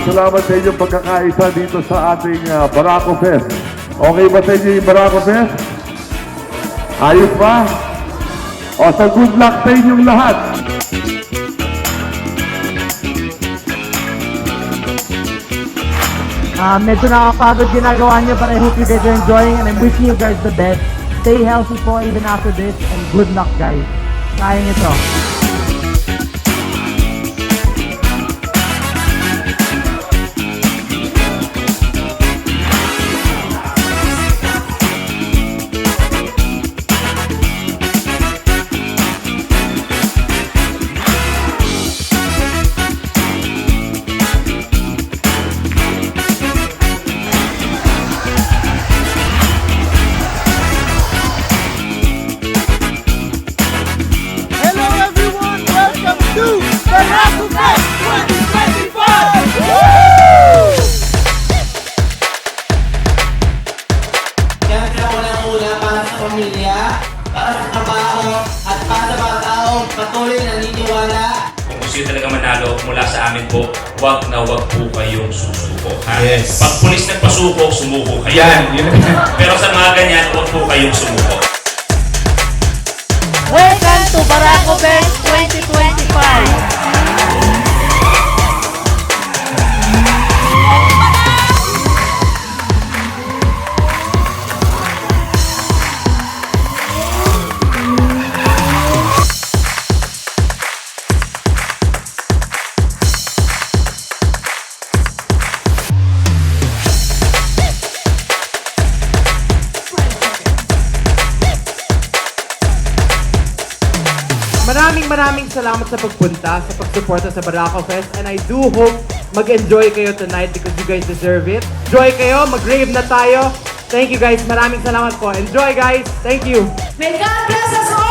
salamat sa inyong pagkakaisa dito sa ating Barako Fest. Okay ba sa inyo yung Barako Fest? Ayos ba? O, so good luck sa inyong lahat. Medyo nakakapagod ginagawa niyo, but I hope you guys are enjoying and I'm wishing you guys the best. Stay healthy po even after this and good luck guys. Kayang ito. Pamilya, para sa trabaho at para sa mga taong patuloy na naniniwala. Kung gusto nyo talaga manalo mula sa amin po, wag na wag po kayong susuko. Ha? Yes. Pag pulis nagpasuko, sumuko kayo. Yan. Pero sa mga ganyan, wag po kayong sumuko. Welcome to Barako Fest 2025! Maraming salamat sa pagpunta, sa pagsuporta sa Barako Fest, and I do hope mag-enjoy kayo tonight because you guys deserve it. Enjoy kayo, mag-rave na tayo. Thank you guys, maraming salamat po. Enjoy guys, thank you. May God bless us all!